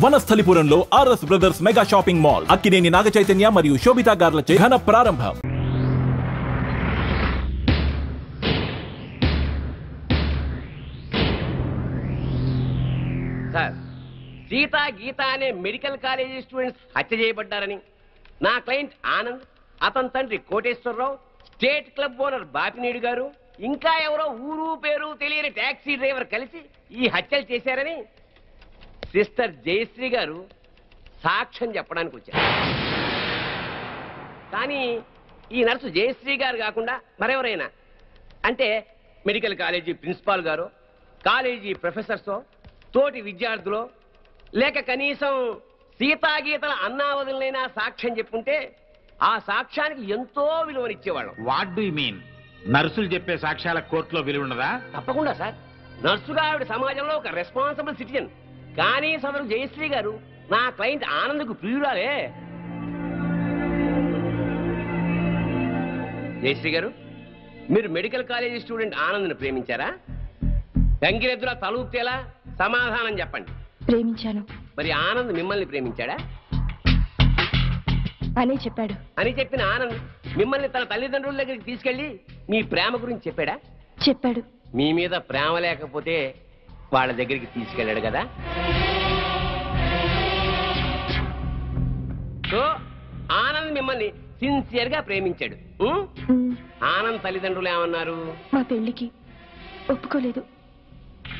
వనస్థలిపురంలో RS brothers mega shopping mall Akkineni Naga Chaitanya మరియు శోభితా గార్లచే ఘన ప్రారంభం. సార్, సీత గీత అనే మెడికల్ కాలేజీ స్టూడెంట్స్ హత్య చేయబడ్డారని నా క్లయింట్ ఆనంద్, అతని తండ్రి Koteswararao, state club owner Bapineedu గారు, ఇంకా ఎవరో ఊరు పేరు తెలియని టాక్సీ డ్రైవర్ కలిసి ఈ హత్యలు చేశారని సిస్టర్ జయశ్రీ గారు సాక్ష్యం చెప్పడానికి వచ్చారు. కానీ ఈ నర్సు జయశ్రీ గారు కాకుండా మరెవరైనా, అంటే మెడికల్ కాలేజీ ప్రిన్సిపాల్ గారు, కాలేజీ ప్రొఫెసర్సో, తోటి విద్యార్థులు, లేక కనీసం సీతాగీతల అన్నావదులైనా సాక్ష్యం చెప్పుంటే ఆ సాక్ష్యానికి ఎంతో విలువనిచ్చేవాళ్ళం. What do you mean? నర్సులు చెప్పే సాక్ష్యాల కోర్టులో విలువ ఉండదా? తప్పకుండా సార్. నర్సుగా ఆవిడ సమాజంలో ఒక రెస్పాన్సిబుల్ సిటిజన్. కానీ సదరు జయశ్రీ గారు నా క్లయింట్ ఆనంద్కు ప్రియురాలే. జయశ్రీ గారు, మీరు మెడికల్ కాలేజీ స్టూడెంట్ ఆనంద్ను ప్రేమించారా? గంగిరెద్దులా తలూపుతేలా సమాధానం చెప్పండి. ప్రేమించాను. మరి ఆనంద్ మిమ్మల్ని ప్రేమించాడా? అనే చెప్పాడు. అని చెప్పిన ఆనంద్ మిమ్మల్ని తన తల్లిదండ్రుల దగ్గరికి తీసుకెళ్లి మీ ప్రేమ గురించి చెప్పాడా? చెప్పాడు. మీ మీద ప్రేమ లేకపోతే వాళ్ళ దగ్గరికి తీసుకెళ్ళాడు కదా. సో ఆనంద్ మిమ్మల్ని సిన్సియర్ గా ప్రేమించాడు. ఆనంద్ తల్లిదండ్రులు ఏమన్నారు? మా పెళ్లికి ఒప్పుకోలేదు.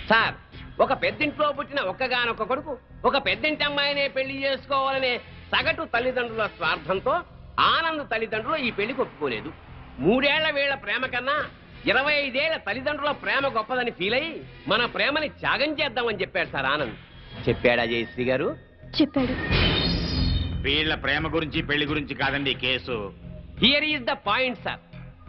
సార్, ఒక పెద్దింట్లో పుట్టిన ఒక్కగానొక్క కొడుకు ఒక పెద్దింటి అమ్మాయినే పెళ్లి చేసుకోవాలనే సగటు తల్లిదండ్రుల స్వార్థంతో ఆనంద్ తల్లిదండ్రులు ఈ పెళ్లికి ఒప్పుకోలేదు. 3 ఏళ్ల వీళ్ల ప్రేమ కన్నా 25 ఏళ్ల తల్లిదండ్రుల ప్రేమ గొప్పదని ఫీల్ అయ్యి మన ప్రేమని త్యాగం చేద్దామని చెప్పాడు సార్ ఆనంద్. చెప్పాడా జయశ్రీ గారు? చెప్పాడు. వీళ్ళ ప్రేమ గురించి పెళ్లి గురించి కాదండి case. Here is the point sir.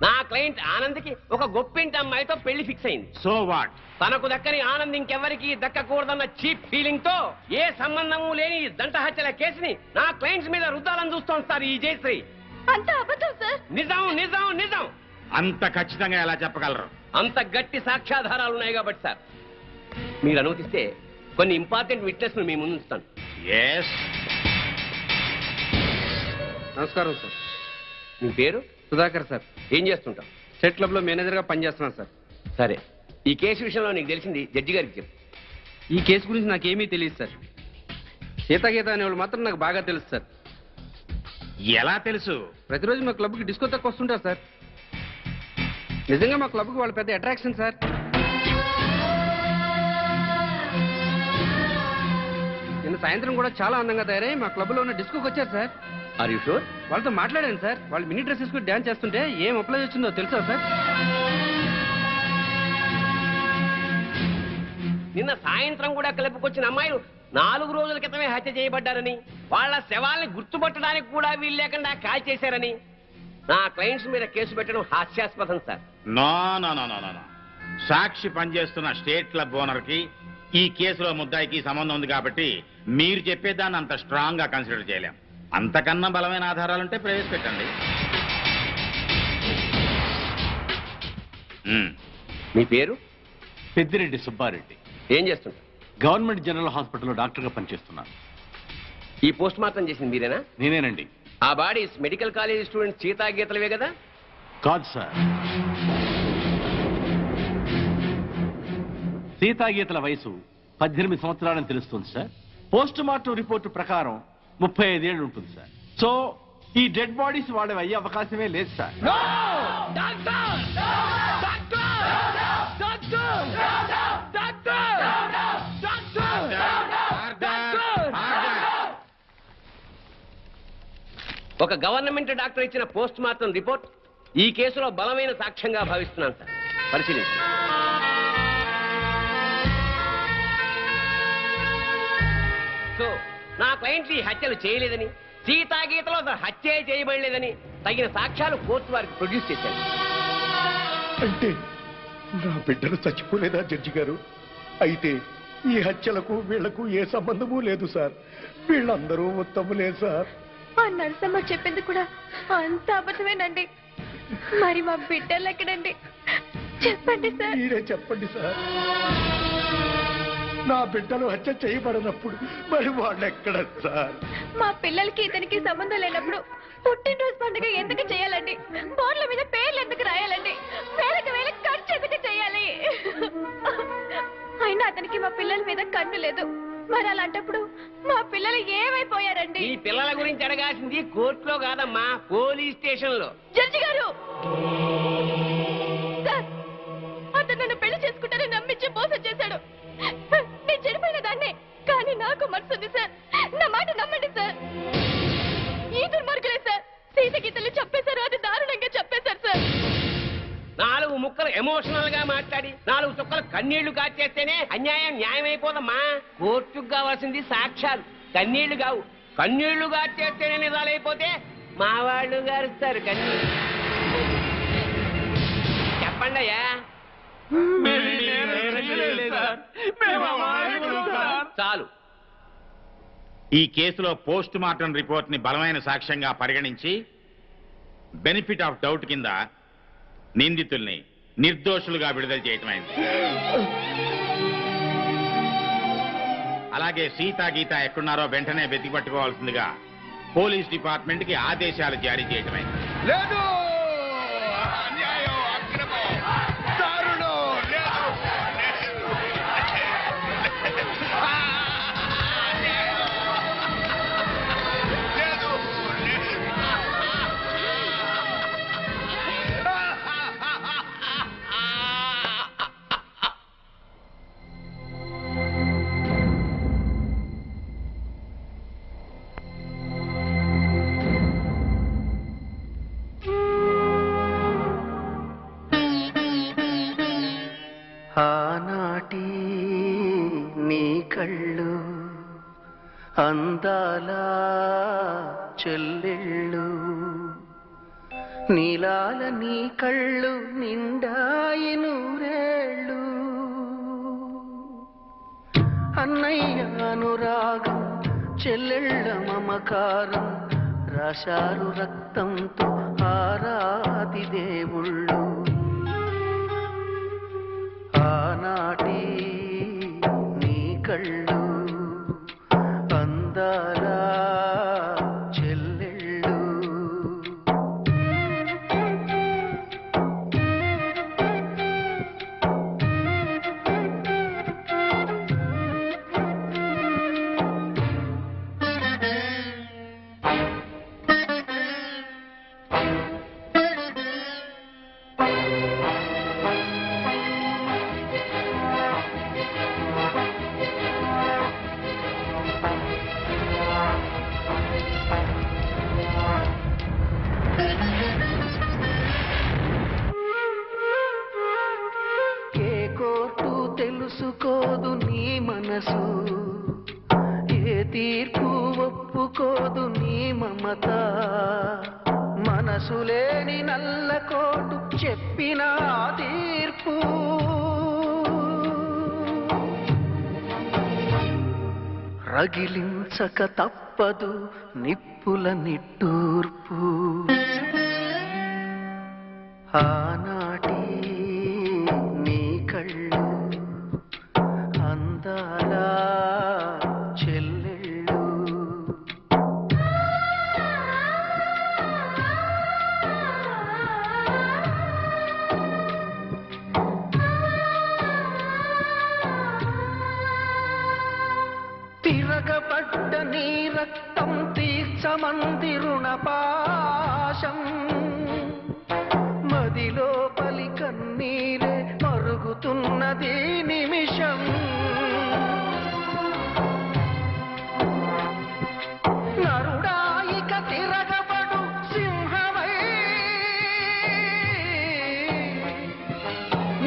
నా క్లయింట్ ఆనంద్కి ఒక గొప్పింటి అమ్మాయితో పెళ్లి ఫిక్స్ అయింది. So what? తనకు దక్కని ఆనంద్ ఇంకెవరికి దక్కకూడదన్న చీప్ ఫీలింగ్ తో ఏ సంబంధము లేని దంట హత్యల కేసుని నా క్లయింట్స్ మీద రుద్దాలని చూస్తోంది సార్ ఈ జయశ్రీ. అంత అబద్ధం సార్. నిజం నిజం నిజం. అంత ఖచ్చితంగా ఎలా చెప్పగలరు? అంత గట్టి సాక్ష్యాధారాలు ఉన్నాయి కాబట్టి సార్, మీరు అనుమతిస్తే కొన్ని ఇంపార్టెంట్ విట్నెస్ మీ ముందు ఉంచుతాను. ఎస్. నమస్కారం సార్. మీ పేరు? సుధాకర్ సార్. ఏం చేస్తుంటాం? స్టేట్ క్లబ్ లో మేనేజర్ గా పనిచేస్తున్నాను సార్. సరే, ఈ కేసు విషయంలో నీకు తెలిసింది జడ్జి గారికి చెప్పు. ఈ కేసు గురించి నాకేమీ తెలియదు సార్. సీతాగీత అనేవాళ్ళు మాత్రం నాకు బాగా తెలుసు సార్. ఎలా తెలుసు? ప్రతిరోజు మా క్లబ్కి డిస్కో తక్కువ వస్తుంటారు సార్. నిజంగా మా క్లబ్కి వాళ్ళు పెద్ద అట్రాక్షన్ సార్. నిన్న సాయంత్రం కూడా చాలా అందంగా తయారై మా క్లబ్లో ఉన్న డిస్కోకి వచ్చారు సార్. Are you sure? వాళ్ళతో మాట్లాడాను సార్. వాళ్ళు మినీ డ్రెస్ వేసుకుని డ్యాన్స్ చేస్తుంటే ఏం అప్లై వచ్చిందో తెలుసా సార్? నిన్న సాయంత్రం కూడా క్లబ్కి అమ్మాయిలు 4 రోజుల క్రితమే హత్య చేయబడ్డారని, వాళ్ళ శవాల్ని గుర్తుపట్టడానికి కూడా వీలు లేకుండా కాల్ చేశారని నా క్లయింట్స్ మీద కేసు పెట్టడం హాస్యాస్పదం sir. No no no no no. Sakshi పనిచేస్తున్న స్టేట్ క్లబ్ ఓనర్ కి ఈ కేసులో ముద్దాయికి సంబంధం ఉంది కాబట్టి మీరు చెప్పేదాన్ని అంత స్ట్రాంగ్ గా కన్సిడర్ చేయలేం. అంతకన్నా బలమైన ఆధారాలుంటే ప్రవేశపెట్టండి. మీ పేరు? పెద్దిరెడ్డి సుబ్బారెడ్డి. ఏం చేస్తుంటారు? గవర్నమెంట్ జనరల్ హాస్పిటల్లో డాక్టర్గా పనిచేస్తున్నాను. ఈ పోస్ట్ మార్టం చేసింది మీరేనా? నేనేనండి. ఆ బాడీస్ మెడికల్ కాలేజ్ స్టూడెంట్ సీతాగీతలవే కదా? కాదు సార్, సీతాగీతల వయసు 18 సంవత్సరాలని తెలుస్తుంది సార్. పోస్ట్ మార్టం రిపోర్టు ప్రకారం 35 ఏళ్ళు ఉంటుంది సార్. సో ఈ డెడ్ బాడీస్ వాళ్ళవి అయ్యే అవకాశమే లేదు సార్. ఒక గవర్నమెంట్ డాక్టర్ ఇచ్చిన పోస్ట్ మార్టం రిపోర్ట్ ఈ కేసులో బలమైన సాక్ష్యంగా భావిస్తున్నాను సార్. పరిశీలించండి. సో నా క్లయింట్ ఈ హత్యలు చేయలేదని, సీతాగీతలో హత్య చేయబడలేదని తగిన సాక్ష్యాలు కోర్టు వారికి ప్రొడ్యూస్ చేశారు. అంటే నా బిడ్డలు చచ్చిపోలేదా జడ్జి గారు? అయితే ఈ హత్యలకు వీళ్లకు ఏ సంబంధమూ లేదు సార్. వీళ్ళందరూ ఉత్తములే సార్. ఆ నరసమ్మ చెప్పింది కూడా అంత అబద్ధమేనండి. మరి మా బిడ్డలు ఎక్కడండి? చెప్పండి సార్. మీరే చెప్పండి సార్. నా బిడ్డలు హత్య చేయబడినప్పుడు మరి వాళ్ళు ఎక్కడ సార్? మా పిల్లలకి ఇతనికి సంబంధం లేనప్పుడు పుట్టినరోజు పండుగ ఎందుకు చేయాలండి? బోర్ల మీద పేర్లు ఎందుకు రాయాలండి? వేలకు వేల ఖర్చు ఎందుకు చేయాలి? అయినా అతనికి మా పిల్లల మీద కన్ను లేదు. మరి అలాంటప్పుడు మా పిల్లలు ఏమైపోయారండి? ఈ పిల్లల గురించి అడగాల్సింది కోర్టులో కాదమ్మా, పోలీస్ స్టేషన్ లో. జడ్జి గారు, సార్, అతను నన్ను పెళ్లి చేసుకుంటారని నమ్మించి మోసం చేశాడు. నేను చనిపోయిన దాన్నే, కానీ నాకు మనసుంది సార్. నా మాట నమ్మండి సార్. ఈ దుర్మార్గులే సార్ సీత గీతలు చెప్పేశారు, అది దారుణంగా చెప్పేశారు సార్. 4 ముక్కలు ఎమోషనల్ గా మాట్లాడి 4 చుక్కలు కన్నీళ్లు కాచేస్తేనే అన్యాయం న్యాయమైపోదమ్మా. కోర్టుకు కావాల్సింది సాక్ష్యాలు, కన్నీళ్లు కావు. కన్నీళ్లు కాచేస్తేనే నిజాలైపోతే మా వాళ్ళు గారుస్తారు కన్నీళ్ళు. చెప్పండి అయ్యా. చాలు. ఈ కేసులో పోస్ట్ మార్టం రిపోర్ట్ ని బలమైన సాక్ష్యంగా పరిగణించి బెనిఫిట్ ఆఫ్ డౌట్ కింద నిందితుల్ని నిర్దోషులుగా విడుదల చేయటమైంది. అలాగే సీతా గీత ఎక్కడున్నారో వెంటనే వెతికి పట్టుకోవాల్సిందిగా పోలీస్ డిపార్ట్మెంట్ కి ఆదేశాలు జారీ చేయటమైంది. లేదు, అన్యాయం, అక్రమం, దారుణం, లేదు. ఆనాటి నీ కళ్ళు అందాల చెల్లెళ్ళు, నీలాల నీ కళ్ళు నిండాయి నూరేళ్ళు. అన్నయ్య అనురాగం చెల్లెళ్ళ మమకారం రాశారు రక్తంతో ఆరాది దేవుళ్ళు. ఆనాటి నీ కళ్ళు అందాల చెల్లెళ్ళు. తెలుసుకోదు నీ మనసు, ఏ తీర్పు ఒప్పుకోదు నీ మమత. మనసు లేని నల్లకోటు చెప్పిన తీర్పు రగిలించక తప్పదు నిప్పుల నిట్టూర్పు. ఆనాటి నీ కళ్ళు అందాల చెల్లెళ్ళు. తిరగబడ్డ నీ రక్తం తీర్చమంది రుణపాశం. మదిలోపలి కన్నీరే మరుగుతున్నది నిమిషం. నరుడాయిక తిరగబడు సింహమై,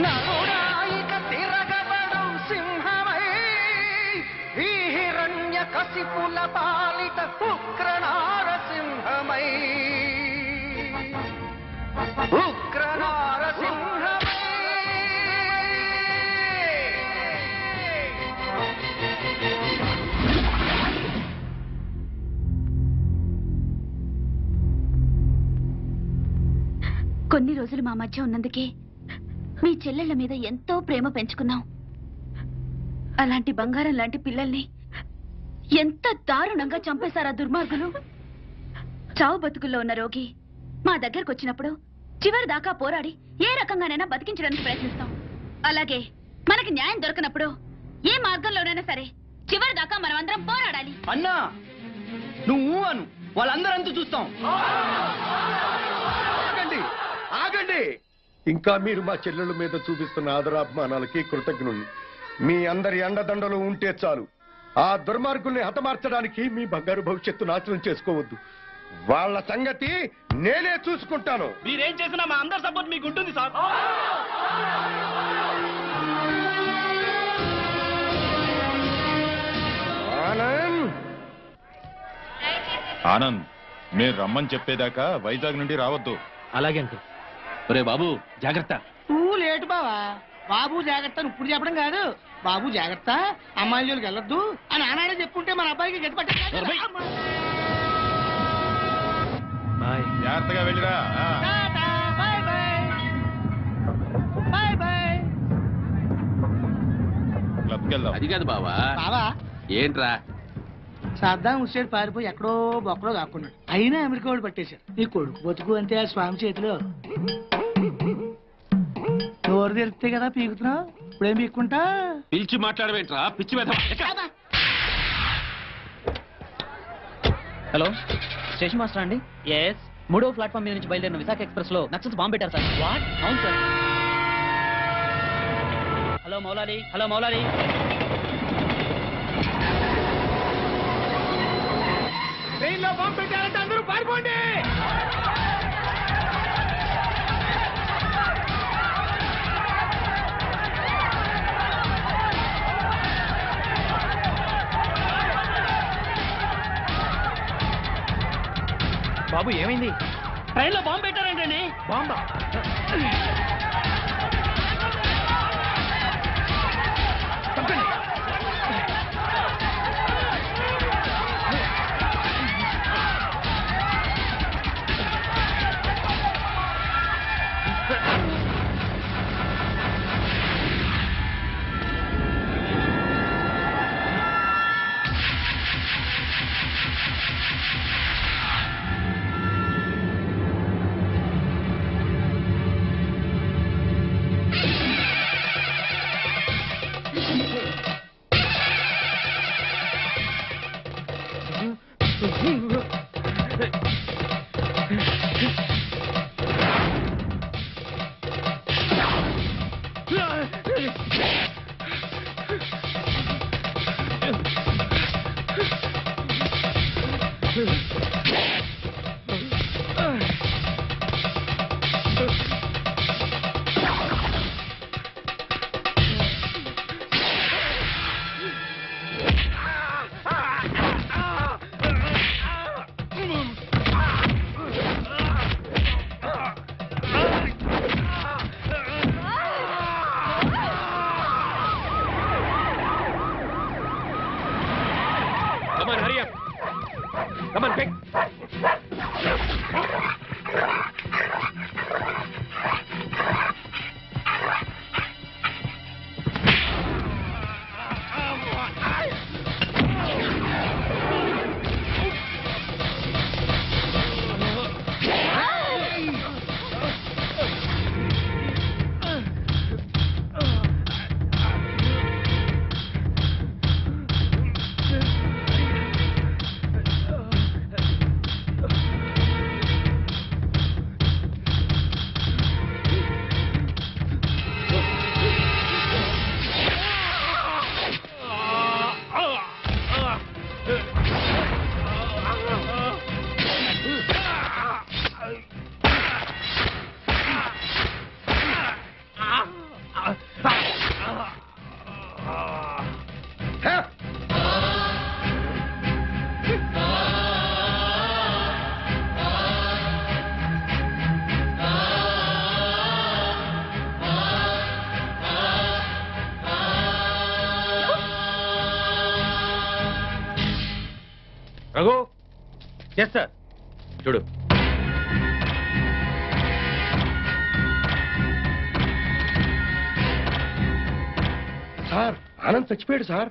నరుడాయిక తిరగబడు సింహమై, ఈ హిరణ్య కసిపుల పాలిత ఉగ్రనార సింహమై, ఉగ్రనార సింహమై. కొన్ని రోజులు మా మధ్య ఉన్నందుకే మీ చెల్లెళ్ళ మీద ఎంతో ప్రేమ పెంచుకున్నాం. అలాంటి బంగారం లాంటి పిల్లల్ని ఎంత దారుణంగా చంపేశారా దుర్మార్గులు. చావు బతుకుల్లో ఉన్న రోగి మా దగ్గరకు వచ్చినప్పుడు చివరి దాకా పోరాడి ఏ రకంగానైనా బతికించడానికి ప్రయత్నిస్తాం. అలాగే మనకి న్యాయం దొరకనప్పుడు ఏ మార్గంలోనైనా సరే చివరి దాకా మనం అందరం పోరాడాలి. అన్నా నువ్వు అను, వాళ్ళందరంతా చూస్తాం. ఆగండి ఆగండి. ఇంకా మీరు మా చెల్లెళ్ళ మీద చూపిస్తున్న ఆదరాభిమానాలకి కృతజ్ఞుణ్ణి. మీ అందరి అండదండలు ఉంటే చాలు. ఆ దుర్మార్గుల్ని హతమార్చడానికి మీ బంగారు భవిష్యత్తు నాశనం చేసుకోవద్దు. వాళ్ళ సంగతి నేనే చూసుకుంటాను. మీరేం చేసినా మా అందరి సపోర్ట్ మీకు ఉంటుంది సార్. ఆనంద్, ఆనంద్, మీరు రమ్మని చెప్పేదాకా వైజాగ్ నుండి రావద్దు. అలాగే అంకుల్. ఒరే బాబు జాగ్రత్త. నువ్వు లేటు బావా. బాబు జాగ్రత్త ఇప్పుడు చెప్పడం కాదు. బాబు జాగ్రత్త, అమ్మాయిల జోలికి వెళ్ళొద్దు అని ఆనాడే చెప్పుంటే మన అబ్బాయికి గతి పట్టే. జాగ్రత్తగా వెళ్ళిరా. Bye bye bye bye. క్లబ్కి వెళ్దాం. అది కాదు బావా. బావా ఏంట్రా? సద్దాం హుస్సేన్ పారిపోయి ఎక్కడో బొక్కలో దాక్కున్నాడు. అయినా అమెరికా వాళ్ళు పట్టేశారు. నీ కొడుకు బతుకు అంతే ఆ స్వామి చేతిలో. నోరు తెరిస్తే కదా పీకుతున్నావు. ఇప్పుడేం పీక్కుంటా? పిలిచి మాట్లాడవేంట్రా పిచ్చి మీద. హలో, స్టేషన్ మాస్టర్ అండి? ఎస్. 3వ ప్లాట్ఫామ్ మీద నుంచి బయలుదేరిన విశాఖ ఎక్స్ప్రెస్ లో నక్సల్స్ బాంబు పెట్టారు సార్. వాట్? అవును sir. Hello Moulali, hello Moulali. ట్రైన్లో బాంబు పెట్టారంటే అందరూ పారిపోండి. బాబు ఏమైంది? ట్రైన్లో బాంబు పెట్టారంటండి. బాంబా? Come on, hurry up. Come on, quick. Raghu, yes sir. చూడు, సార్ ఆనంద్ చచ్చిపోయాడు సార్.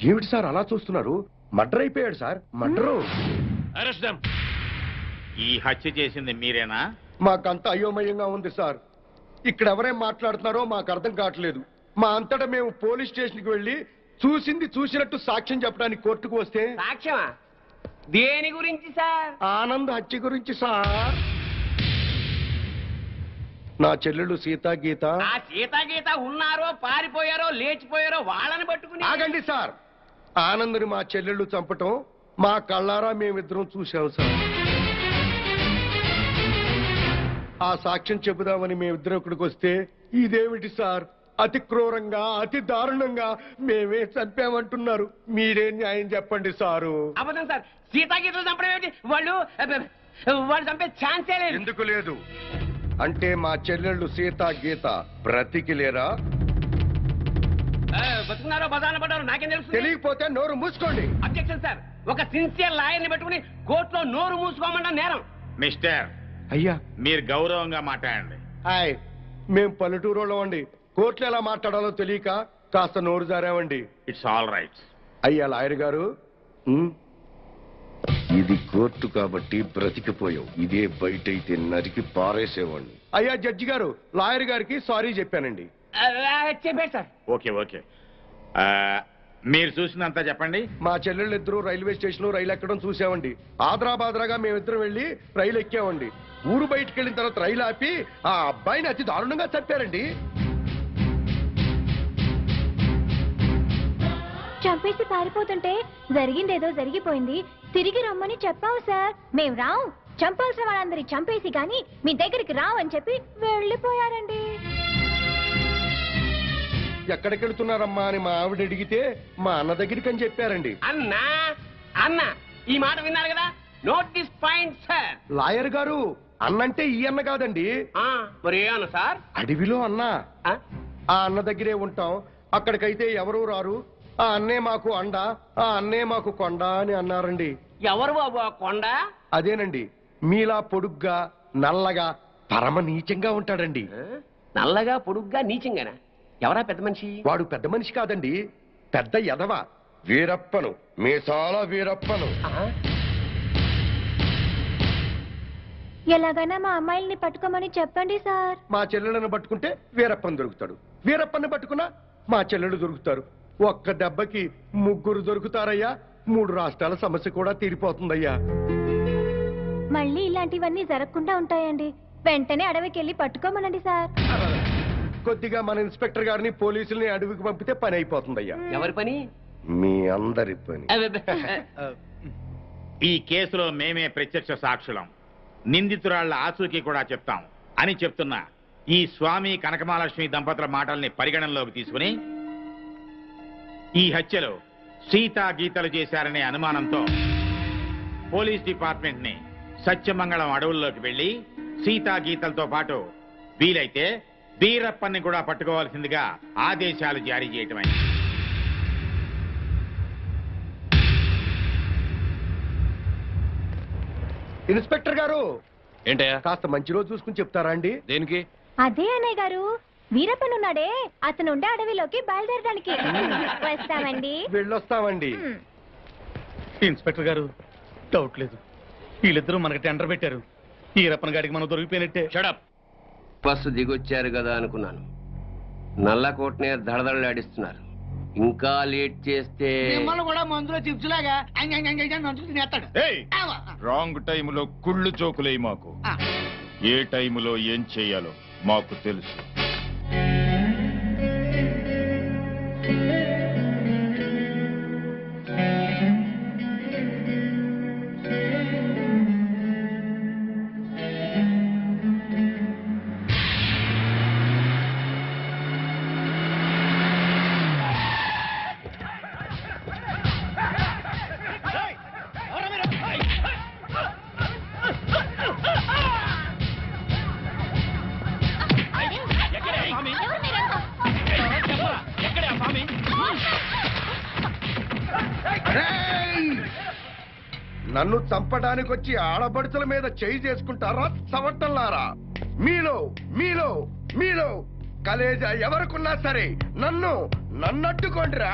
ఏమిటి సార్ అలా చూస్తున్నారు? మర్డర్ అయిపోయాడు సార్, మర్డరు. ఈ హత్య చేసింది మీరేనా? మాకంత అయోమయంగా ఉంది సార్. ఇక్కడ ఎవరేం మాట్లాడుతున్నారో మాకు అర్థం కావట్లేదు. మా అంతటా మేము పోలీస్ స్టేషన్కి వెళ్ళి చూసింది చూసినట్టు సాక్ష్యం చెప్పడానికి కోర్టుకు వస్తే. సాక్ష్యమా? దేని గురించి సార్? ఆనంద్ హత్య గురించి సార్. నా చెల్లెళ్ళు సీతా గీత. ఆ సీతా గీత ఉన్నారో పారిపోయారో లేచిపోయారో వాళ్ళని పట్టుకుని. ఆగండి సార్. ఆనంద్ని మా చెల్లెళ్ళు చంపటం మా కళ్ళారా మేమిద్దరం చూసాం సార్. ఆ సాక్ష్యం చెబుదామని మేమిద్దరం ఇక్కడికి వస్తే ఇదేమిటి సార్, అతి క్రూరంగా అతి దారుణంగా మేమే చంపామంటున్నారు. మీరే న్యాయం చెప్పండి సారు. అబద్ధం సార్. సీతా గీతలు చంపడం ఏమిటి? వాళ్ళు చంపే ఛాన్సే లేదు. ఎందుకు లేదు అంటే మా చెల్లెళ్ళు సీతా గీత బ్రతికి లేరా? బతుకున్నారో బదాన పడ్డారో నాకేం తెలుసు? తెలియకపోతే నోరు మూసుకోండి. Objection sir. ఒక సిన్సియర్ లాయర్ని పెట్టుకుని కోర్టులో నోరు మూసుకోమంటా నేరం. మిస్టర్, అయ్యా మీరు గౌరవంగా మాట్లాడండి. హాయ్, మేం పల్లెటూరులో అండి. కోర్టులో ఎలా మాట్లాడాలో తెలియక కాస్త నోరు జారామండి. It's all right. అయ్యా లాయర్ గారు, ఇది కోర్టు కాబట్టి బ్రతికిపోయావు. ఇదే బయట అయితే నరికి పారేసేవాడిని. అయ్యా జడ్జి గారు, లాయర్ గారికి సారీ చెప్పానండి. చెప్పాడు సార్. ఓకే ఓకే, మీరు చూసినంత చెప్పండి. మా చెల్లెళ్ళు ఇద్దరు రైల్వే స్టేషన్ రైలు ఎక్కడం చూసామండి. ఆదరాబాదరాగా మేమిద్దరం వెళ్ళి రైలు ఎక్కామండి. ఊరు బయటకు వెళ్ళిన తర్వాత రైలు ఆపి ఆ అబ్బాయిని అతి దారుణంగా చంపారండి. చంపేసి పారిపోతుంటే జరిగిందేదో జరిగిపోయింది, తిరిగి రమ్మని చెప్పావు సార్. మేం రావు, చంపాల్సిన వాళ్ళందరి చంపేసి గాని మీ దగ్గరికి రావని చెప్పి వెళ్ళిపోయారండి. ఎక్కడికి వెళ్తున్నారమ్మా అని మా ఆవిడ అడిగితే మా అన్న దగ్గరికి అని చెప్పారండి. అన్నా అన్న ఈ మాట విన్నారు కదా? Note this point sir. Lawyer గారు, అన్నంటే ఈ అన్న కాదండి. మరి ఏ అన్న సార్? అడవిలో అన్న. ఆ అన్న దగ్గరే ఉంటాం. అక్కడికైతే ఎవరూ రారు. ఆ అన్నే మాకు అండ, ఆ అన్నే మాకు కొండ అని అన్నారండి. ఎవరు బాబు ఆ కొండ? అదేనండి, మీలా పొడుగ్గా నల్లగా పరమ నీచంగా ఉంటాడండి. నల్లగా పొడుగ్గా నీచంగానా? ఎవరా పెద్ద మనిషి? వాడు పెద్ద మనిషి కాదండి, పెద్ద ఎదవ. వీరప్పను, మీసాల వీరప్పను. ఎలాగైనా మా అమ్మాయిల్ని పట్టుకోమని చెప్పండి సార్. మా చెల్లెలను పట్టుకుంటే వీరప్పని దొరుకుతాడు, వీరప్పని పట్టుకున్నా మా చెల్లెలు దొరుకుతారు. ఒక్క దెబ్బకి ముగ్గురు దొరుకుతారయ్యా. 3 రాష్ట్రాల సమస్య కూడా తీరిపోతుందయ్యా. మళ్ళీ ఇలాంటివన్నీ జరగకుండా ఉంటాయండి. వెంటనే అడవికి వెళ్ళి పట్టుకోమనండి సార్. కొద్దిగా మన ఇన్స్పెక్టర్ గారిని పోలీసుల్ని అడవికి పంపితే పని అయిపోతుందయ్యా. ఎవరి పని? మీ అందరి పని. ఈ కేసులో మేమే ప్రత్యక్ష సాక్షులం, నిందితురాళ్ల ఆచూకీ కూడా చెప్తాం అని చెప్తున్న ఈ స్వామి కనకమహాలక్ష్మి దంపతుల మాటల్ని పరిగణనలోకి తీసుకుని ఈ హత్యలో సీతా గీతలు చేశారనే అనుమానంతో పోలీస్ డిపార్ట్మెంట్ ని సత్యమంగళం అడవుల్లోకి వెళ్లి సీతా గీతలతో పాటు వీలైతే వీరప్పన్ని కూడా పట్టుకోవాల్సిందిగా ఆదేశాలు జారీ చేయటమైంది. ఇన్స్పెక్టర్ గారు, ఏంటయ్యా? కాస్త మంచి రోజు చూసుకుని చెప్తారా అండి? దేనికి? అదే అన్నయ్య గారు, వీరప్పనున్నాడే అతను ఉండే అడవిలోకి బయలుదేరడానికి. వస్తామండి. వెళ్ళొస్తామండి. ఇన్స్పెక్టర్ గారు, డౌట్ లేదు, వీళ్ళిద్దరూ మనకి టెండర్ పెట్టారు. వీరప్పన్ గారికి మనం దొరికిపోయినట్టే. షడప్. బస్సు దిగొచ్చారు కదా అనుకున్నాను. నల్లకోటనే దడదడలాడిస్తున్నారు. ఇంకా లేట్ చేస్తే మిమ్మల్ని కూడా మందులో చిప్స్ లాగా తినేస్తాడు. రాంగ్ టైములో కుళ్ళు జోకులే మాకు. ఏ టైములో ఏం చెయ్యాలో మాకు తెలుసు. నన్ను చంపడానికి వచ్చి ఆడబడుచుల మీద చేయి చేసుకుంటారా చవట్టంలారా? మీలో మీలో కలేజా ఎవరికున్నా సరే నన్నట్టుకోండిరా.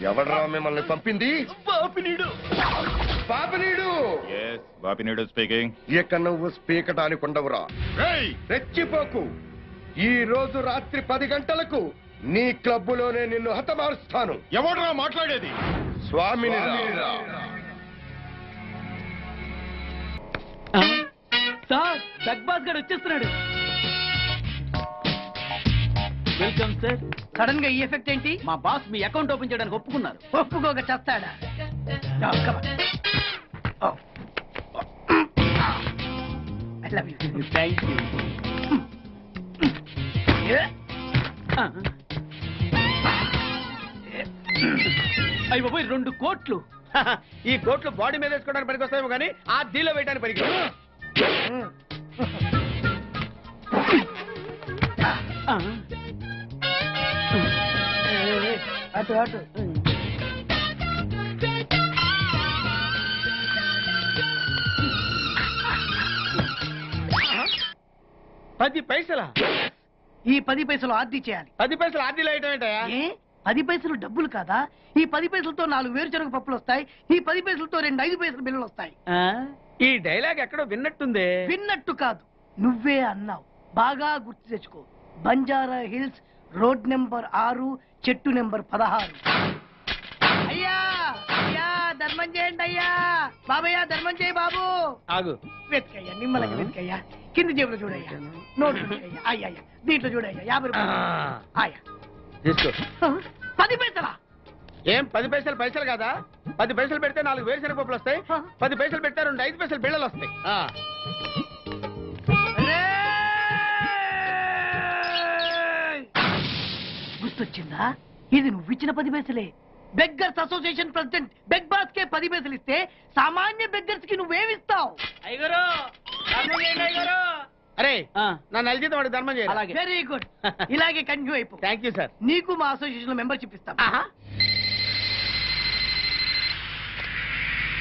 ఎవడ్రా మిమ్మల్ని పంపింది? బాపినీడు స్పీకింగ్. ఇక నువ్వు స్పీకటానికి ఉండవురా. రెచ్చిపోకు. ఈ రోజు రాత్రి 10 గంటలకు నీ క్లబ్బులోనే నిన్ను హతమారుస్తాను. ఎవడ్రా మాట్లాడేది? స్వామిని. సార్ జగ్బాస్ గారు వచ్చేస్తున్నాడు. Welcome sir. సడన్ గా ఈ ఎఫెక్ట్ ఏంటి? మా బాస్ మీ అకౌంట్ ఓపెన్ చేయడానికి ఒప్పుకున్నారు. ఒప్పుకోక చేస్తాడా? Thank you. అయ్యి బాబోయ్ 2 కోట్లు. ఈ కోట్లు బాడీ మీద వేసుకోవడానికి పనికి వస్తాయేమో కానీ ఆ దీలో వేయడానికి పనికి. అటు అటు. $10 పైసలా? ఈ 10 పైసలు ఆర్డీ చేయాలి. 10 పైసలు ఆర్డీలో వేయటం ఏంటయా? 10 పైసలు డబ్బులు కాదా? ఈ 10 పైసలతో 4 వేరుశనగ పప్పులు వస్తాయి. ఈ 10 పైసలతో 2 5 పైసలు బిల్లులు వస్తాయి. ఈ డైలాగ్ ఎక్కడో విన్నట్టుంది. విన్నట్టు కాదు, నువ్వే అన్నావు. బాగా గుర్తు తెచ్చుకో. బంజారా హిల్స్, రోడ్ నెంబర్ 6, చెట్టు నెంబర్ 16. అయ్యా అయ్యా ధర్మం చేయండి అయ్యా. బాబయ్యా ధర్మం చేయి బాబు. ఆగు. వెతుకయ్యా, నిమ్మలకి వెతుకయ్యా. కింది జేబులో చూడయ్యా. నోట్ చూడయ్యా. అయ్యా దీంట్లో చూడయ్యా. 50 రూపాయలు. అయ్యా తీసుకో. 10 పైసలా? ఏం 10 పైసలు పైసలు కాదా? 10 పైసలు పెడితే 4 వేరుశనగ పప్పులు వస్తాయి. 10 పైసలు పెడితే 2 5 పైసలు బిళ్ళలు వస్తాయి. గుర్తొచ్చిందా? ఇది నువ్వు ఇచ్చిన 10 పైసలే. Beggars association president beg boss కే 10 పైసలు ఇస్తే సామాన్య బెగ్గర్స్ కి నువ్వేమిస్తావు? అయ్యగారు అరే నా నెల జీతం వాడికి ధర్మం చేయాలి. Very good. ఇలాగే కంటిన్యూ అయిపో. Thank you sir. నీకు మా అసోసియేషన్ లో మెంబర్షిప్ ఇస్తాం.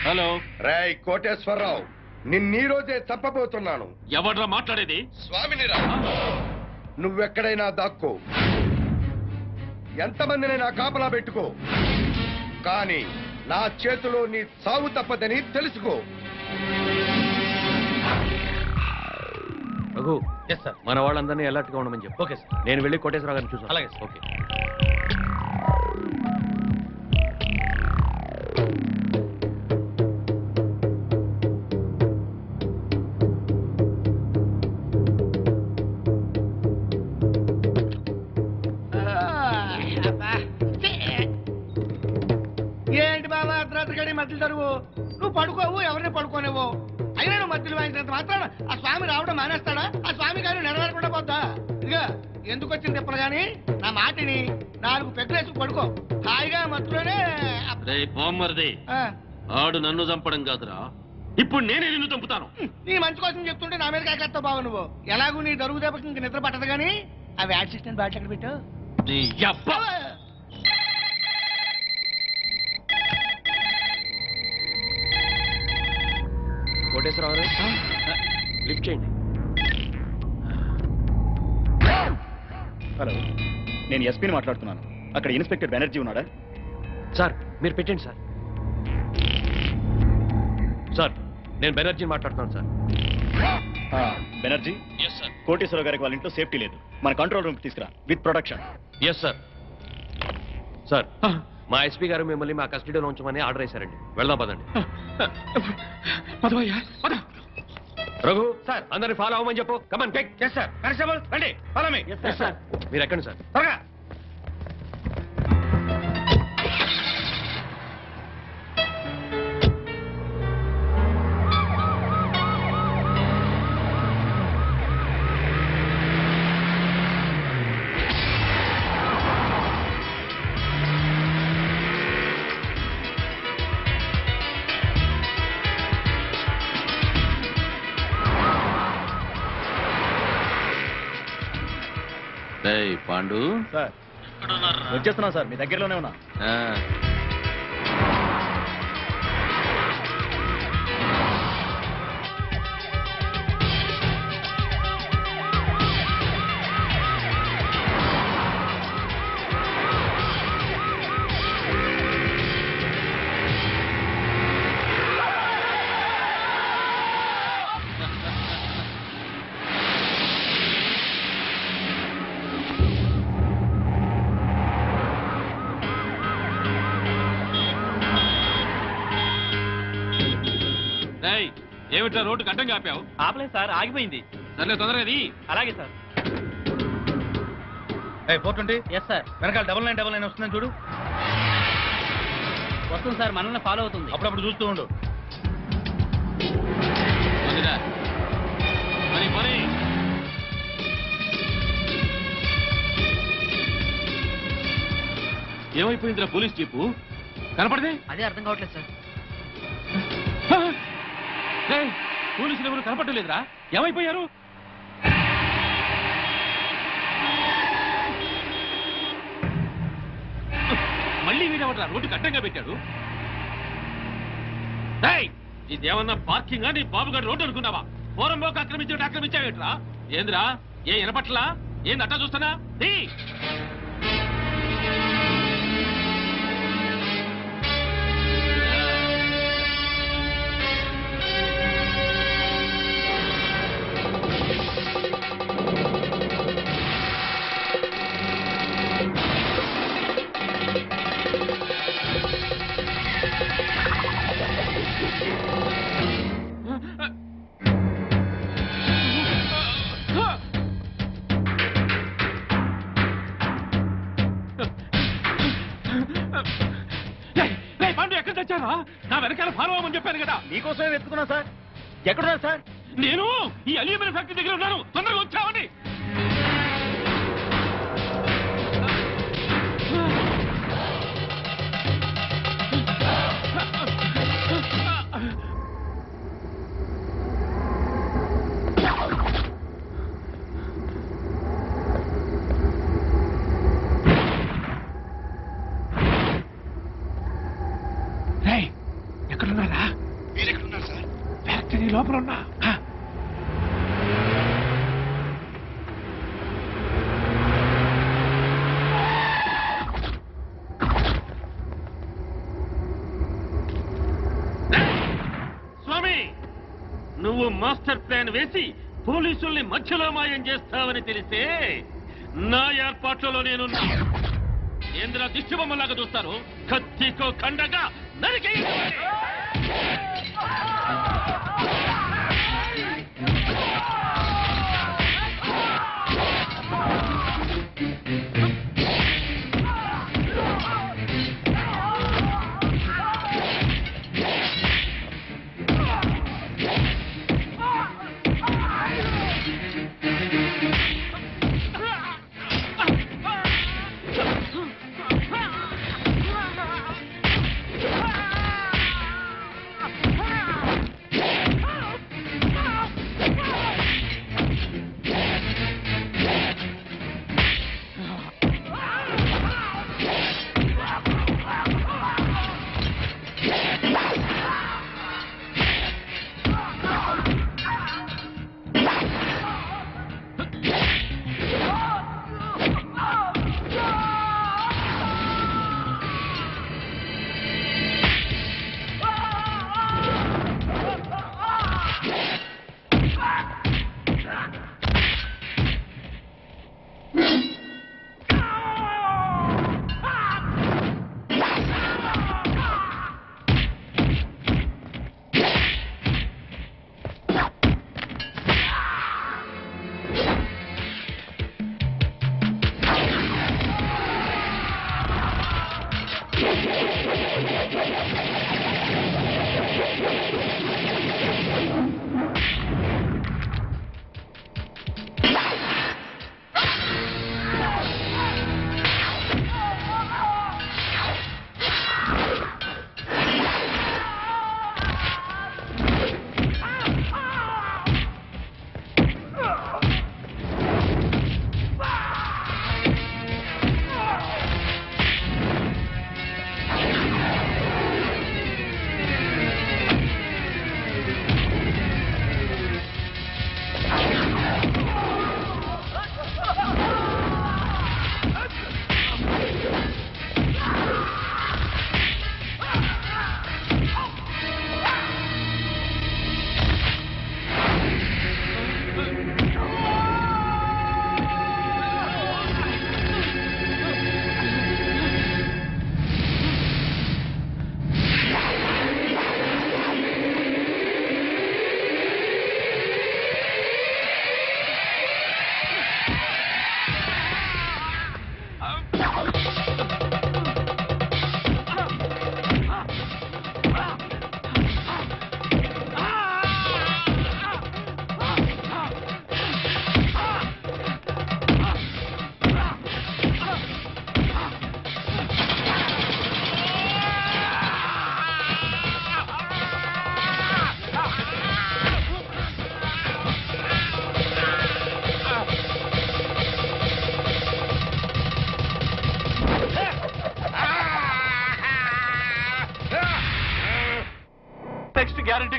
హలో. రేయ్ కోటేశ్వరరావు, నిన్నీ రోజే చంపబోతున్నాను. ఎవడ్రా మాట్లాడేది? స్వామినిరా. నువ్వెక్కడైనా దాక్కో, ఎంతమందినైనా కాపలా పెట్టుకో, కానీ నా చేతిలో నీ సావు తప్పదని తెలుసుకో. రఘు, మన వాళ్ళందరినీ అలర్ట్ గా ఉండమని చెప్పు. Okay sir. నేను వెళ్ళి కోటేశ్వరరావు గారిని చూసాను. అలాగే. ఓకే. ఏంటి బాబా అర్ధరాత్రి మధ్యలో తరువు? నువ్వు పడుకోవు, ఎవరిని పడుకోనేవో. అయినా నువ్వు మధ్యలో వాయించినంత మాత్రాన ఆ స్వామి రావడం మానేస్తాడా? ఆ స్వామి గారు నెరవేరకుండా పోద్దా? ఇదిగా ఎందుకు వచ్చింది తిప్పలు గాని నా మాటిని 4 పెగ్గులేసి పడుకో. హాయిగా మధ్యలోనే ఆడు నన్ను చంపడం కాదురా, ఇప్పుడు నేనే నిన్ను చంపుతాను. నీ మంచి కోసం చెప్తుంటే నా మీద కాకెత్తావు బావ నువ్వు. ఎలాగూ నీ దరుగు దెబ్బకి ఇంక నిద్ర పట్టదు కానీ అవి యాక్సిడెంట్ బ్యాట్ ఎక్కడ పెట్టావు? నీ అబ్బా! కోటేశ్వరరావు లిఫ్ట్ చేయండి. హలో, నేను ఎస్పీని మాట్లాడుతున్నాను. అక్కడ ఇన్స్పెక్టర్ బెనర్జీ ఉన్నాడా? సార్ మీరు పెట్టండి సార్. సార్ నేను బెనర్జీని మాట్లాడుతున్నాను సార్. బెనర్జీ, కోటేశ్వరరావు గారికి వాళ్ళ ఇంట్లో సేఫ్టీ లేదు. మన కంట్రోల్ రూమ్కి తీసుకురా with protection. Yes sir. Sir మా ఎస్పీ గారు మిమ్మల్ని మా కస్టడీలో ఉంచమని ఆర్డర్ వేశారండి. వెళ్దాం పదండి. రఘు సార్ అందరిని ఫాలో అవ్వమని చెప్పు. Come on take. Yes sir. Constable రండి, ఫాలో మీ. Yes sir. మీరు ఎక్కండి సార్. త్వరగా. పాండు సార్ వచ్చేస్తున్నా సార్, మీ దగ్గరలోనే ఉన్నా. ఏమిట్రా రోడ్డు గడ్డం కాపావు? ఆపలేదు సార్, ఆగిపోయింది. సర్లే తొందరగా. అలాగే సార్. 420. Yes sir. వెనకాల 9999 వస్తుందని చూడు. వస్తుంది సార్, మనల్ని ఫాలో అవుతుంది. అప్పుడప్పుడు చూస్తూ ఉండు. ఏమైపోయిందిరా పోలీస్ జీపు? కనపడదే? అదే అర్థం కావట్లేదు సార్. పోలీసులు ఎవరు కనపడలేదురా? ఏమైపోయారు? మళ్ళీ వీడెవడ్రా రోడ్డు కట్టంగా పెట్టాడు? ఇదేమన్నా పార్కింగా? నీ బాబుగారు రోడ్డు అనుకున్నావా? పోరంబోకు ఆక్రమించావేట్రా? ఏంద్రా, ఏ వినపట్లా? ఏంది అట్టా చూస్తున్నా? నా వెనకాల ఫాలో అవ్వమని చెప్పాను కదా. నీకోసమే వెతుకున్నా సార్. ఎక్కడున్నారు సార్? నేను ఈ అల్యూమినియం ఫ్యాక్టరీ దగ్గర ఉన్నాను. తొందరగా వచ్చావండి. ఎక్కడున్నారా? మీరెక్కడున్నారు సార్? ఫ్యాక్టరీ లోపల ఉన్నా. స్వామి, నువ్వు మాస్టర్ ప్లాన్ వేసి పోలీసుల్ని మధ్యలో మాయం చేస్తావని తెలిసే నా ఏర్పాట్లలో నేనున్నా. ఏంద్ర దిష్టి బొమ్మలాగా చూస్తారు? కత్తికో ఖండగా నరికి.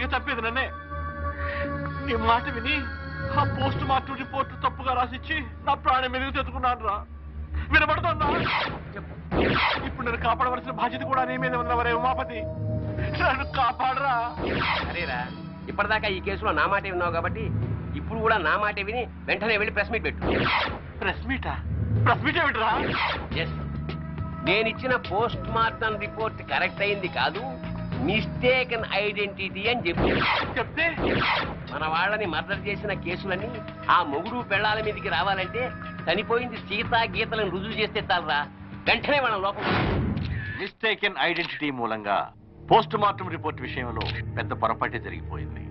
లేక తప్పేది నన్నే. నీ మాట విని ఆ పోస్ట్ మార్టం రిపోర్ట్ తప్పుగా రాసిచ్చి నా ప్రాణం మెరుగు తెచ్చుకున్నాను రా. వినబడుతుందా? ఇప్పుడు నన్ను కాపాడవలసిన బాధ్యత కూడా నీ మీద ఉన్నవరే ఉమాపతి. నన్ను కాపాడరా. అరేరా, ఇప్పటిదాకా ఈ కేసులో నా మాట విన్నావు కాబట్టి ఇప్పుడు కూడా నా మాట విని వెంటనే వెళ్ళి ప్రెస్ మీట్ పెట్టు. ప్రెస్ మీటా? ప్రెస్ మీట్ ఏమిట్రా? నేనిచ్చిన పోస్ట్ మార్టం రిపోర్ట్ కరెక్ట్ అయింది కాదు, మిస్టేకన్ ఐడెంటిటీ అని చెప్తే మన వాళ్ళని మర్డర్ చేసిన కేసులన్నీ ఆ మొగుడు పెళ్ళాల మీదకి రావాలంటే చనిపోయింది సీతా గీతలను రుజువు చేస్తే చాలరా, వెంటనే మన లోపల. మిస్టేకెన్ ఐడెంటిటీ మూలంగా పోస్ట్ మార్టం రిపోర్ట్ విషయంలో పెద్ద పొరపాటే జరిగిపోయింది.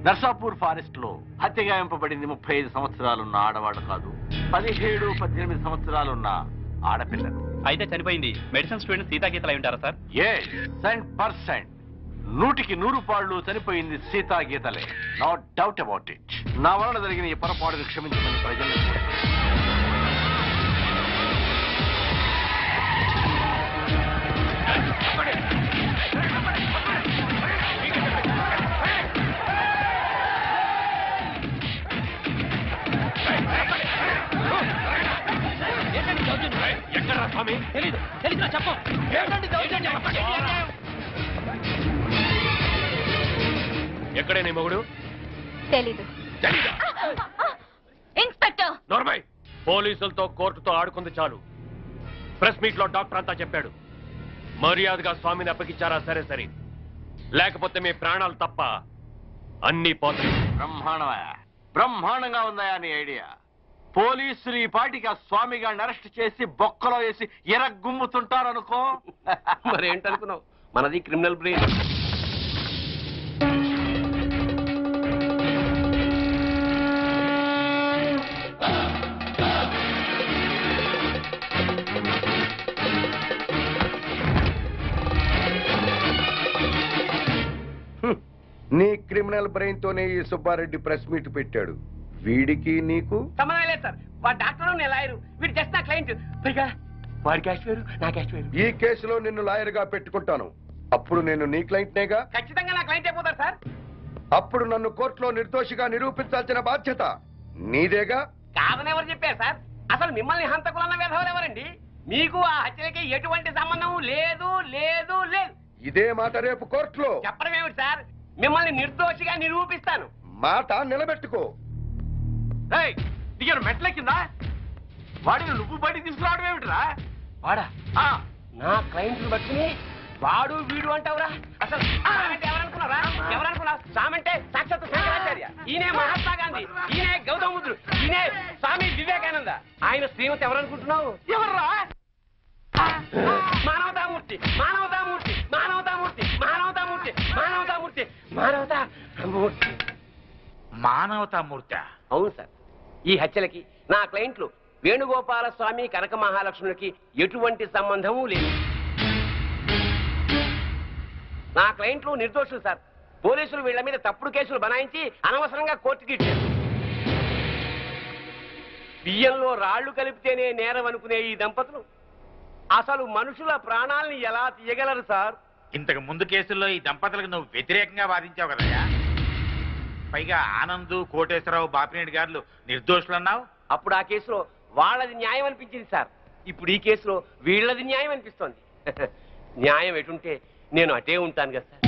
నర్సాపూర్ ఫారెస్ట్ లో హత్యగాయింపబడింది 35 సంవత్సరాలున్న ఆడవాడు కాదు, 17-18 సంవత్సరాలున్న ఆడపిల్లలు. అయితే చనిపోయింది మెడిసిన్ స్టూడెంట్ సీతా గీతలు అయి ఉంటారా సార్? 100%. 100కి 100 చనిపోయింది సీతా గీతలే. No doubt about it. నా వలన జరిగిన ఈ పొరపాటును క్షమించమని ప్రజలను ఎక్కడ స్వామి? తెలీదు. తెలీదు చెప్పు. ఎక్కడే నీ మొగుడు? తెలీదు. ఇన్స్పెక్టర్ నోర్మై, పోలీసులతో కోర్టుతో ఆడుకుంది చాలు. ప్రెస్ మీట్ లో డాక్టర్ అంతా చెప్పాడు. మర్యాదగా స్వామిని అప్పగించారా సరే సరే, లేకపోతే మీ ప్రాణాలు తప్ప అన్ని పోతాయి. బ్రహ్మాండంగా ఉందా నీ ఐడియా? పోలీసులు ఈ పాటికి ఆ స్వామి గారిని అరెస్ట్ చేసి బొక్కలో వేసి ఎరగుమ్ముతుంటారనుకో. మరేంటనుకున్నావు, మనది క్రిమినల్ బ్రెయిన్. నీ క్రిమినల్ బ్రెయిన్ తోనే ఈ సుబ్బారెడ్డి ప్రెస్ మీట్ పెట్టాడు. వీడికి నీకు సంబంధం లేదు సార్. వాడు డాక్టర్, నేను లాయరు, వీడు జస్ట్ నా క్లయింట్. పైగా వాడి క్యాష్ వేరు, నా క్యాష్ వేరు. ఈ కేసులో నిన్ను లాయర్ గా పెట్టుకుంటాను. అప్పుడు నేను నీ క్లయింట్ నేగా? ఖచ్చితంగా నా క్లయింట్ అయిపోతారు సార్. అప్పుడు నన్ను కోర్టులో నిర్దోషిగా నిరూపించాల్సిన బాధ్యత నీదేగా? కాదని ఎవరు చెప్పారు సార్? అసలు మిమ్మల్ని హంతకులన్న విధవలు ఎవరండి? మీకు ఆ హత్యలకి ఎటువంటి సంబంధం లేదు లేదు లేదు. ఇదే మాట రేపు కోర్టులో చెప్పడం ఏమిటి సార్? మిమ్మల్ని నిర్దోషిగా నిరూపిస్తాను. మాట నిలబెట్టుకో. దిగారు మెట్ల కింద వాడిని నువ్వు బయటికి తీసుకురావడం ఏమిటిరా? వాడా? నా క్లయింట్లు బట్టుకుని వాడు వీడు అంటావురా? అసలు ఎవరనుకున్నారా? ఎవరనుకున్నావు? సామంటే సాక్షాత్ శంకరాచార్య, ఈయనే మహాత్మా గాంధీ, ఈయనే గౌతమ బుద్ధుడు, ఈయనే స్వామి వివేకానంద. ఆయన శ్రీమతి ఎవరనుకుంటున్నావు? ఎవర్రా? మానవతామూర్తి, మానవతామూర్తి, మానవతామూర్తి, మానవతామూర్తి, మానవతామూర్తి, మానవతామూర్తి. మానవతామూర్తి? అవును సార్. ఈ హత్యలకి నా క్లయింట్లు వేణుగోపాల స్వామి, కనక మహాలక్ష్ములకి ఎటువంటి సంబంధము లేదు. నా క్లయింట్లు నిర్దోషులు సార్. పోలీసులు వీళ్ల మీద తప్పుడు కేసులు బనాయించి అనవసరంగా కోర్టుకి ఇచ్చారు. బియ్యంలో రాళ్లు కలిపితేనే నేరం అనుకునే ఈ దంపతులు అసలు మనుషుల ప్రాణాలని ఎలా తీయగలరు సార్? ఇంతకు ముందు కేసుల్లో ఈ దంపతులకు నువ్వు వ్యతిరేకంగా వాదించావు కదయ్యా. పైగా ఆనంద్, కోటేశ్వరరావు, బాపినేడు గారు నిర్దోషులు అన్నావు. అప్పుడు ఆ కేసులో వాళ్ళది న్యాయం అనిపించింది సార్. ఇప్పుడు ఈ కేసులో వీళ్ళది న్యాయం అనిపిస్తోంది. న్యాయం ఎటుంటే నేను అటే ఉంటాను కదా సార్.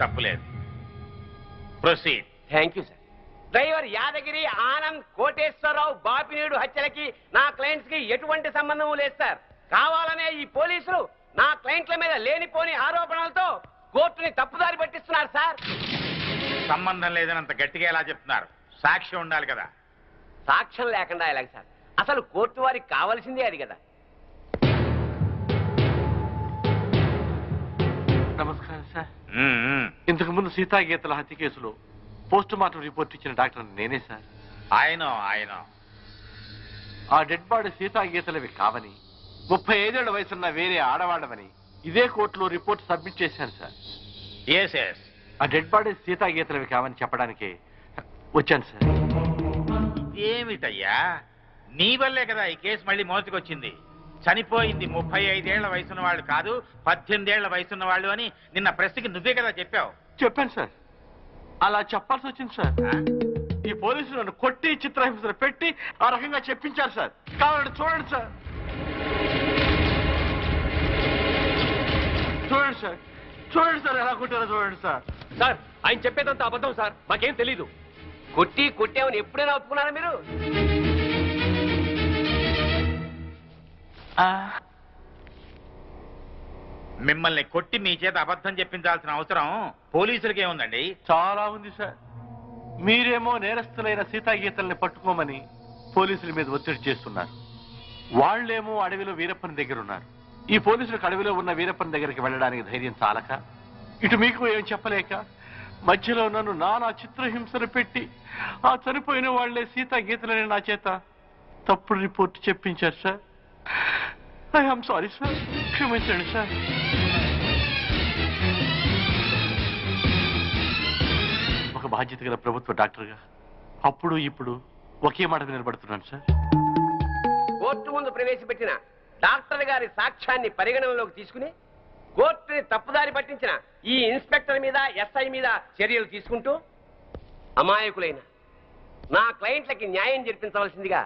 తప్పులేదు. Proceed. Thank you sir. Driver Yadagiri, Anand, Koteswararao, Bapineedu హత్యలకి నా క్లయింట్స్ కి ఎటువంటి సంబంధం లేదు సార్. కావాలనే ఈ పోలీసులు నా క్లయింట్ల మీద లేనిపోని ఆరోపణలతో కోర్టుని తప్పుదారి పట్టిస్తున్నారు సార్. సంబంధం లేదని అంత గట్టిగా ఎలా చెప్తున్నారు? సాక్ష్యం ఉండాలి కదా. సాక్ష్యం లేకుండా ఎలాగ సార్? అసలు కోర్టు వారికి కావాల్సిందే అది కదా. నమస్కారం సార్. ఇంతకు ముందు సీతా గీతల హత్య కేసులో పోస్ట్ మార్టం రిపోర్ట్ ఇచ్చిన డాక్టర్ నేనే సార్. ఆయన ఆ డెడ్ బాడీ సీతా గీతలవి కావని, 35 ఏళ్ల వయసున్న వేరే ఆడవాళ్ళమని ఇదే కోర్టులో రిపోర్ట్ సబ్మిట్ చేశాను సార్. ఆ డెడ్ బాడీ సీతా గీతలవి కావని చెప్పడానికి వచ్చాను సార్. ఏమిటయ్యా, నీ వల్లే కదా ఈ కేసు మళ్ళీ మోసుకొచ్చింది. చనిపోయింది 35 ఏళ్ల వయసున్న వాళ్ళు కాదు, 18 ఏళ్ల వయసున్న వాళ్ళు అని నిన్న ప్రెస్కి నువ్వే కదా చెప్పావు. చెప్పాను సార్. అలా చెప్పాల్సి వచ్చింది సార్. ఈ పోలీసులు నన్ను కొట్టి చిత్రహింసలు పెట్టి ఆ రకంగా చెప్పించారు సార్. కావాలంటే చూడండి సార్. చూడండి సార్, చూడండి సార్ ఎలా కొట్టారో చూడండి సార్. సార్ ఆయన చెప్పేదంతా అబద్ధం సార్, మాకేం తెలీదు. కొట్టామని ఎప్పుడైనా ఒప్పుకున్నారా మీరు? మిమ్మల్ని కొట్టి మీ చేత అబద్ధం చెప్పించాల్సిన అవసరం పోలీసులకే ఉందండి. చాలా ఉంది సార్. మీరేమో నేరస్తులైన సీతాగీతల్ని పట్టుకోమని పోలీసుల మీద ఒత్తిడి చేస్తున్నారు. వాళ్లేమో అడవిలో వీరప్పని దగ్గర ఉన్నారు. ఈ పోలీసులకు అడవిలో ఉన్న వీరప్పని దగ్గరికి వెళ్ళడానికి ధైర్యం చాలక, ఇటు మీకు ఏం చెప్పలేక మధ్యలో నన్ను నానా చిత్రహింసలు పెట్టి ఆ చనిపోయిన వాళ్లే సీతాగీతలని నా చేత తప్పుడు రిపోర్ట్ చెప్పించారు సార్. ఐఎమ్ సారీ సార్, క్షమించండి సార్. ఒక బాధ్యత గల ప్రభుత్వ డాక్టర్గా అప్పుడు ఇప్పుడు ఒకే మాట నిలబడుతున్నాను సార్. కోర్టు ముందు ప్రవేశపెట్టిన డాక్టర్ గారి సాక్ష్యాన్ని పరిగణనలోకి తీసుకుని కోర్టుని తప్పుదారి పట్టించిన ఈ ఇన్స్పెక్టర్ మీద, ఎస్ఐ మీద చర్యలు తీసుకుంటూ అమాయకులైన నా క్లయింట్లకి న్యాయం జరిపించవలసిందిగా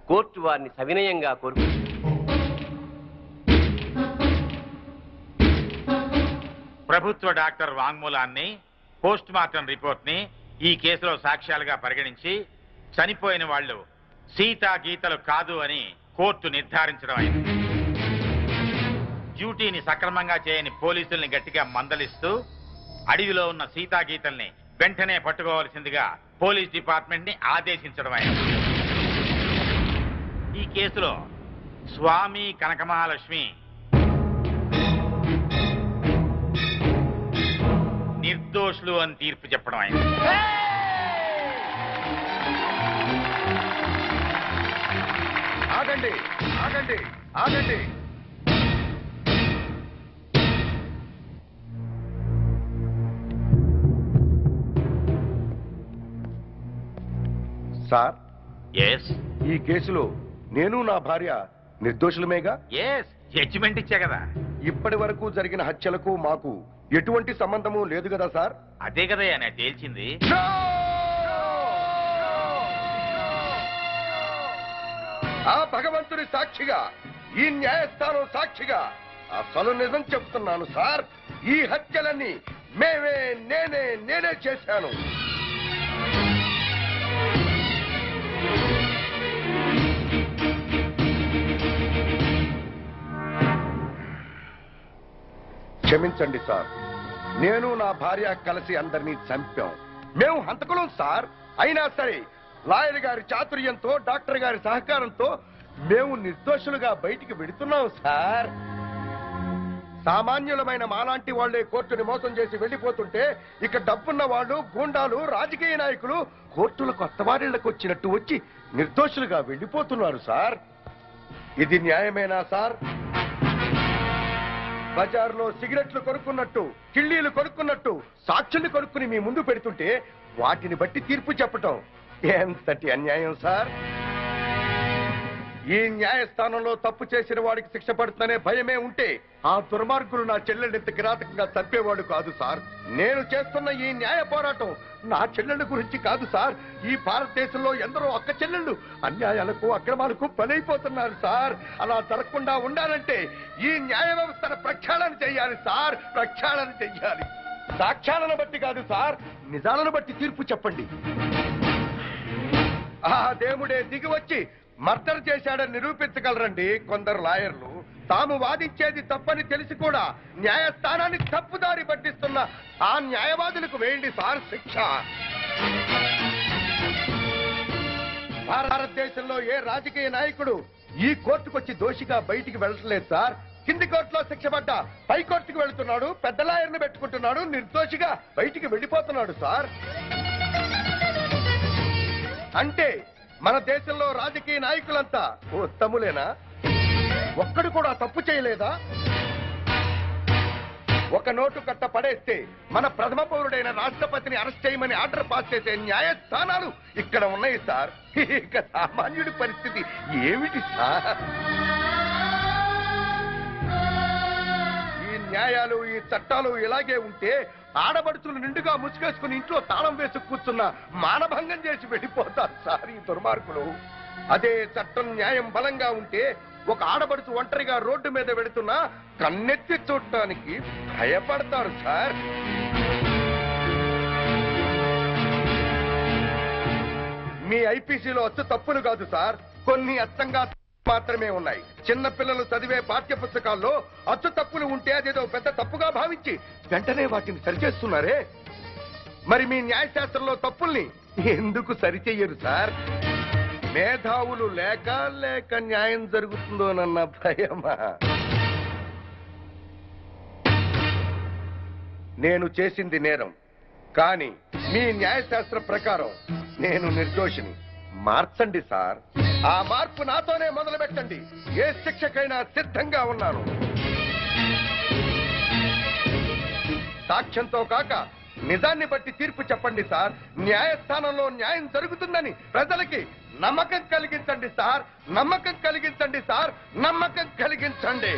కోర్టు వారిని సవినయంగా కోరుకుంటుంది. ప్రభుత్వ డాక్టర్ వాంగ్మూలాన్ని, పోస్ట్ మార్టం రిపోర్ట్ ని ఈ కేసులో సాక్ష్యాలుగా పరిగణించి చనిపోయిన వాళ్ళు సీతా గీతలు కాదు అని కోర్టు నిర్ధారించడం అయింది. డ్యూటీని సక్రమంగా చేయని పోలీసుల్ని గట్టిగా మందలిస్తూ అడవిలో ఉన్న సీతా గీతల్ని వెంటనే పట్టుకోవాల్సిందిగా పోలీస్ డిపార్ట్మెంట్ ని ఆదేశించడం అయింది. ఈ కేసులో స్వామి కనకమహాలక్ష్మి నిర్దోషులు అని తీర్పు చెప్పడం అయింది. ఆగండి, ఆగండి, ఆగండి. సార్, ఈ కేసులో నేను నా భార్య నిర్దోషులమేగా? జడ్జిమెంట్ ఇచ్చా కదా. ఇప్పటి వరకు జరిగిన హత్యలకు మాకు ఎటువంటి సంబంధము లేదు కదా సార్? అదే కదా నేను తేల్చింది. ఆ భగవంతుని సాక్షిగా, ఈ న్యాయస్థానం సాక్షిగా అసలు నిజం చెప్తున్నాను సార్. ఈ హత్యలన్నీ నేనే చేశాను. క్షమించండి సార్, నేను నా భార్య కలిసి అందరినీ చంపాం. మేము హంతకులం సార్. అయినా సరే లాయర్ గారి చాతుర్యంతో, డాక్టర్ గారి సహకారంతో మేము నిర్దోషులుగా బయటికి వెడుతున్నాం సార్. సామాన్యులమైన మాలాంటి వాళ్లే కోర్టుని మోసం చేసి వెళ్లిపోతుంటే ఇక డబ్బున్న వాళ్ళు, గూండాలు, రాజకీయ నాయకులు కోర్టుల కొత్త వారిళ్లకు వచ్చినట్టు వచ్చి నిర్దోషులుగా వెళ్లిపోతున్నారు సార్. ఇది న్యాయమేనా సార్? బజార్లో సిగరెట్లు కొనుక్కున్నట్టు, కిళ్ళీలు కొనుక్కున్నట్టు సాక్షుల్ని కొనుక్కుని మీ ముందు పెడుతుంటే వాటిని బట్టి తీర్పు చెప్పటం ఎంతటి అన్యాయం సార్. ఈ న్యాయస్థానంలో తప్పు చేసిన వాడికి శిక్ష పడుతుందనే భయమే ఉంటే ఆ దుర్మార్గులు నా చెల్లెళ్ళెంత కిరాతకంగా చంపేవాడు కాదు సార్. నేను చేస్తున్న ఈ న్యాయ పోరాటం నా చెల్లెళ్ళ గురించి కాదు సార్. ఈ భారతదేశంలో ఎందరో అక్క చెల్లెళ్ళు అన్యాయాలకు, అక్రమాలకు బలైపోతున్నారు సార్. అలా జరగకుండా ఉండాలంటే ఈ న్యాయ వ్యవస్థను ప్రక్షాళన చెయ్యాలి సార్, ప్రక్షాళన చెయ్యాలి. సాక్ష్యాలను బట్టి కాదు సార్, నిజాలను బట్టి తీర్పు చెప్పండి. ఆ దేవుడే దిగి వచ్చి మర్డర్ చేశాడని నిరూపించగలరండి కొందరు లాయర్లు. తాము వాదించేది తప్పని తెలిసి కూడా న్యాయస్థానాన్ని తప్పుదారి పట్టిస్తున్న ఆ న్యాయవాదులకు వేయండి సార్ శిక్ష. భారతదేశంలో ఏ రాజకీయ నాయకుడు ఈ కోర్టుకొచ్చి దోషిగా బయటికి వెళ్ళట్లేదు సార్. కింది కోర్టులో శిక్ష పడ్డ పై కోర్టుకు వెళుతున్నాడు, పెద్ద లాయర్ని పెట్టుకుంటున్నాడు, నిర్దోషిగా బయటికి వెళ్ళిపోతున్నాడు సార్. అంటే మన దేశంలో రాజకీయ నాయకులంతా ఉత్తములేనా? ఒక్కడు కూడా తప్పు చేయలేదా? ఒక నోటు కట్ట పడేస్తే మన ప్రథమ పౌరుడైన రాష్ట్రపతిని అరెస్ట్ చేయమని ఆర్డర్ పాస్ చేసే న్యాయస్థానాలు ఇక్కడ ఉన్నాయి సార్. ఇక సామాన్యుడి పరిస్థితి ఏమిటి సార్? ఈ న్యాయాలు ఈ చట్టాలు ఇలాగే ఉంటే ఆడబడుచులు నిండుగా ముసుగేసుకుని ఇంట్లో తాళం వేసి కూర్చున్న మానభంగం చేసి వెళ్ళిపోతారు సార్ ఈ దుర్మార్గులు. అదే చట్టం న్యాయం బలంగా ఉంటే ఒక ఆడబడుచు ఒంటరిగా రోడ్డు మీద వెళుతున్నా కన్నెత్తి చూడటానికి భయపడతారు సార్. మీ ఐపీసీలో అచ్చు తప్పులు కాదు సార్, కొన్ని అచ్చంగా మాత్రమే ఉన్నాయి. చిన్న పిల్లలు చదివే పాఠ్య పుస్తకాల్లో అచ్చు తప్పులు ఉంటే అదేదో పెద్ద తప్పుగా భావించి వెంటనే వాటిని సరిచేస్తున్నారే. మరి మీ న్యాయశాస్త్రంలో తప్పుల్ని ఎందుకు సరిచెయ్యరు సార్? మేధావులు లేక న్యాయం జరుగుతుందోనన్న భయమా? నేను చేసింది నేరం, కానీ మీ న్యాయశాస్త్ర ప్రకారం నేను నిర్దోషిని. మార్చండి సార్. ఆ మార్పు నాతోనే మొదలు పెట్టండి. ఏ శిక్షకైనా సిద్ధంగా ఉన్నాను. సాక్ష్యంతో కాక నిజాన్ని బట్టి తీర్పు చెప్పండి సార్. న్యాయస్థానంలో న్యాయం జరుగుతుందని ప్రజలకి నమ్మకం కలిగించండి సార్. నమ్మకం కలిగించండి సార్. నమ్మకం కలిగించండి.